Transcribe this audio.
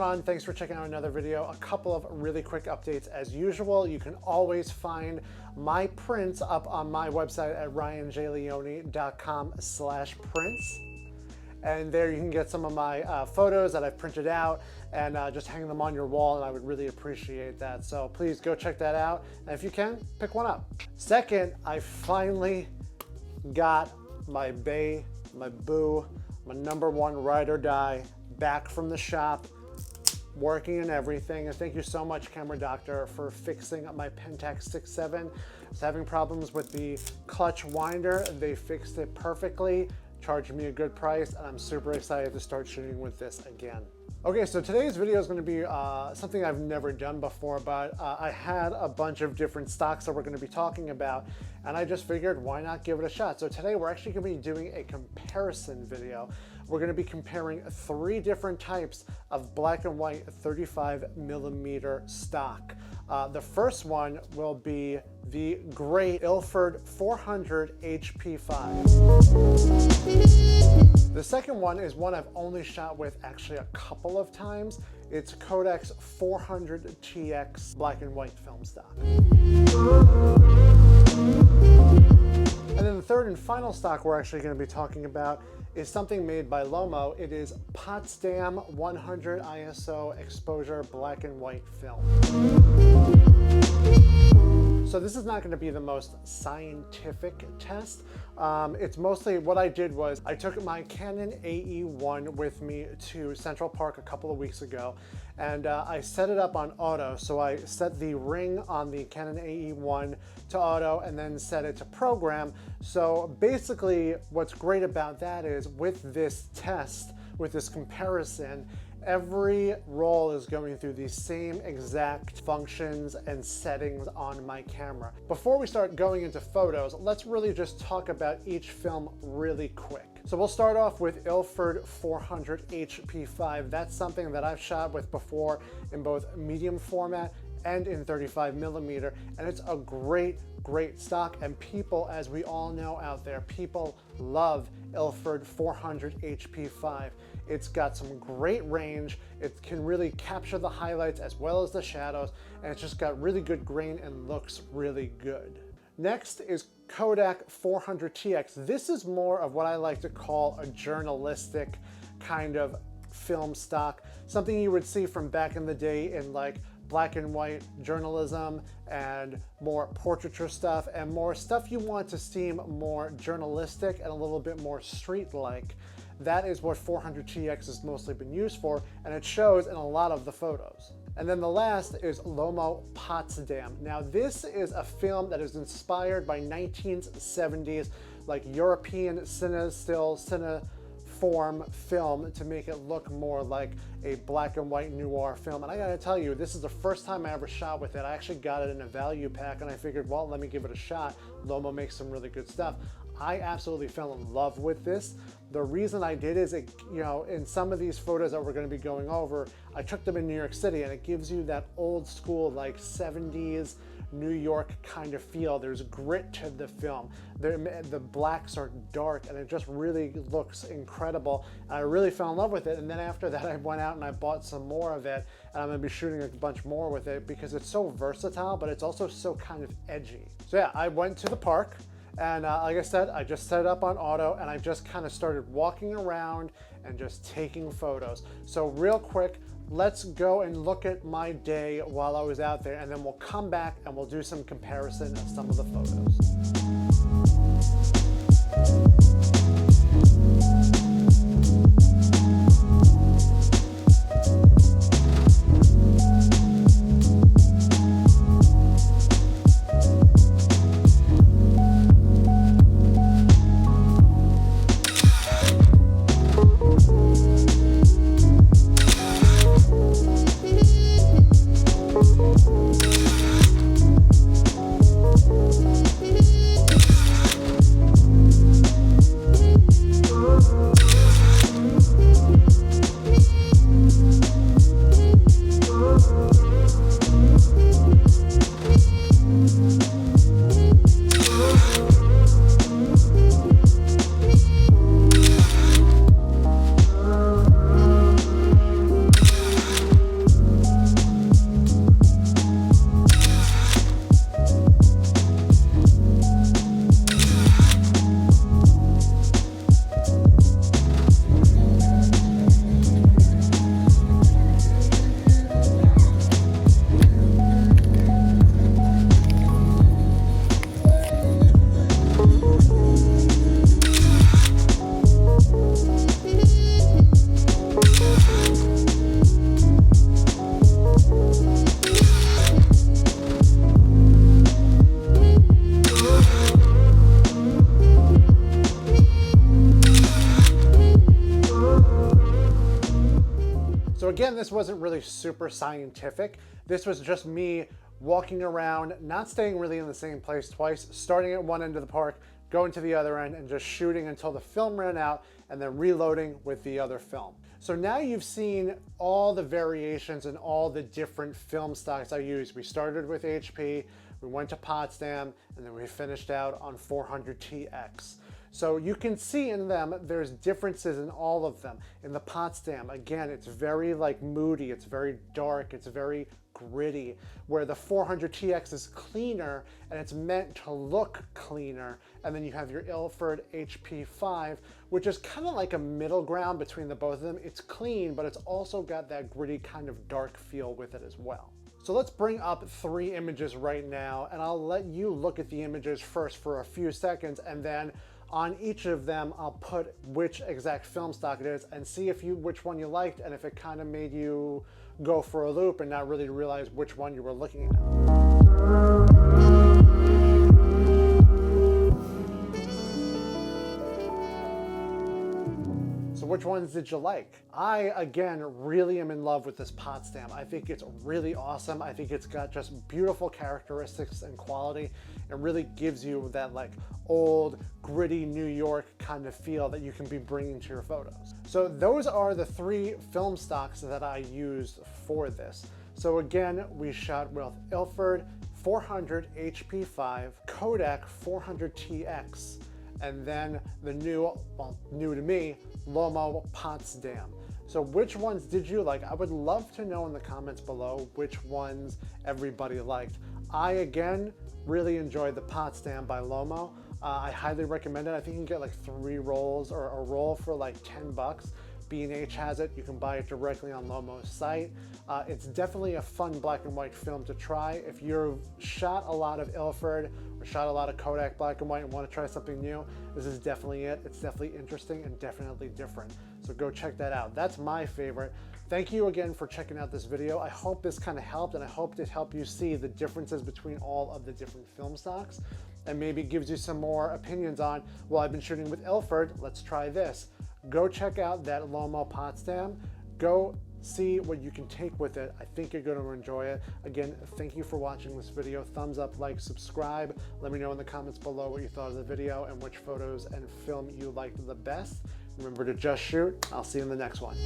on? Thanks for checking out another video. A couple of really quick updates as usual. You can always find my prints up on my website at ryanjleone.com/prints. And there you can get some of my photos that I've printed out and just hang them on your wall, and I would really appreciate that. So please go check that out. And if you can, pick one up. Second, I finally got my bae, my boo, my #1 ride or die back from the shop, working and everything. And thank you so much, Camera Doctor, for fixing my Pentax 6.7. I was having problems with the clutch winder. They fixed it perfectly, charged me a good price, and I'm super excited to start shooting with this again. Okay, so today's video is going to be something I've never done before, but I had a bunch of different stocks that we're going to be talking about, and I just figured why not give it a shot. So today we're actually going to be doing a comparison video. We're going to be comparing 3 different types of black and white 35mm stock. The first one will be the great Ilford 400HP5. The second one is one I've only shot with actually a couple of times. It's Kodak's 400TX black and white film stock. And then the third and final stock we're actually going to be talking about is something made by Lomo. It is Potsdam 100 ISO exposure black and white film. So this is not going to be the most scientific test. It's mostly what I did was I took my Canon AE1 with me to Central Park a couple of weeks ago, and I set it up on auto. So I set the ring on the Canon AE1 to auto and then set it to program. So basically what's great about that is with this test, with this comparison, every roll is going through the same exact functions and settings on my camera. Before we start going into photos, let's really just talk about each film really quick. So we'll start off with Ilford 400HP5. That's something that I've shot with before in both medium format and in 35mm, and it's a great stock, and people, as we all know out there, people love Ilford 400HP5. It's got some great range, it can really capture the highlights as well as the shadows, and it's just got really good grain and looks really good. Next is Kodak 400TX. This is more of what I like to call a journalistic kind of film stock, something you would see from back in the day in like black and white journalism and more portraiture stuff and more stuff you want to seem more journalistic and a little bit more street-like. That is what 400TX has mostly been used for, and it shows in a lot of the photos. And then the last is Lomo Potsdam. Now this is a film that is inspired by 1970s like European cineform film to make it look more like a black and white noir film. And I gotta tell you, this is the first time I ever shot with it. I actually got it in a value pack, and I figured, well, let me give it a shot. Lomo makes some really good stuff. I absolutely fell in love with this. The reason I did is, in some of these photos that we're going to be going over, I took them in New York City, and it gives you that old school, like 70s New York kind of feel. There's grit to the film. The blacks are dark, and it just really looks incredible. And I really fell in love with it. And then after that, I went out and I bought some more of it, and I'm going to be shooting a bunch more with it because it's so versatile, but it's also so kind of edgy. So yeah, I went to the park. And like I said, I just set it up on auto, and I just kind of started walking around and just taking photos. So real quick, let's go and look at my day while I was out there, and then we'll come back and we'll do some comparison of some of the photos. again, this wasn't really super scientific. This was just me walking around, not staying really in the same place twice, starting at one end of the park, going to the other end, and just shooting until the film ran out, and then reloading with the other film. So now you've seen all the variations and all the different film stocks I use. We started with HP, we went to Potsdam, and then we finished out on 400TX. So you can see in them, there's differences in all of them. In the Potsdam, again, it's very like moody, it's very dark, it's very gritty, where the 400TX is cleaner and it's meant to look cleaner. And then you have your Ilford HP5, which is kind of like a middle ground between the both of them. It's clean, but it's also got that gritty kind of dark feel with it as well. So let's bring up 3 images right now, and I'll let you look at the images first for a few seconds, and then on each of them, I'll put which exact film stock it is and see if which one you liked, and if it kind of made you go for a loop and not really realize which one you were looking at. So which ones did you like? I, again, really am in love with this Potsdam. I think it's really awesome. I think it's got just beautiful characteristics and quality. It really gives you that like old, gritty New York kind of feel that you can be bringing to your photos. So those are the 3 film stocks that I used for this. So again, we shot with Ilford 400 HP5, Kodak 400TX, and then the new, well, new to me, Lomo Potsdam. So which ones did you like? I would love to know in the comments below which ones everybody liked. I, again, really enjoyed the Potsdam by Lomo. I highly recommend it. I think you can get like 3 rolls or a roll for like 10 bucks. B&H has it. You can buy it directly on Lomo's site. It's definitely a fun black and white film to try. If you've shot a lot of Ilford or shot a lot of Kodak black and white and want to try something new, this is definitely it. It's definitely interesting and definitely different. So go check that out. That's my favorite. Thank you again for checking out this video. I hope this kind of helped, and I hope it helped you see the differences between all of the different film stocks, and maybe gives you some more opinions on, well, I've been shooting with Ilford, let's try this. Go check out that Lomo Potsdam. Go see what you can take with it. I think you're going to enjoy it. Again, thank you for watching this video. Thumbs up, like, subscribe. Let me know in the comments below what you thought of the video and which photos and film you liked the best. Remember to just shoot. I'll see you in the next one.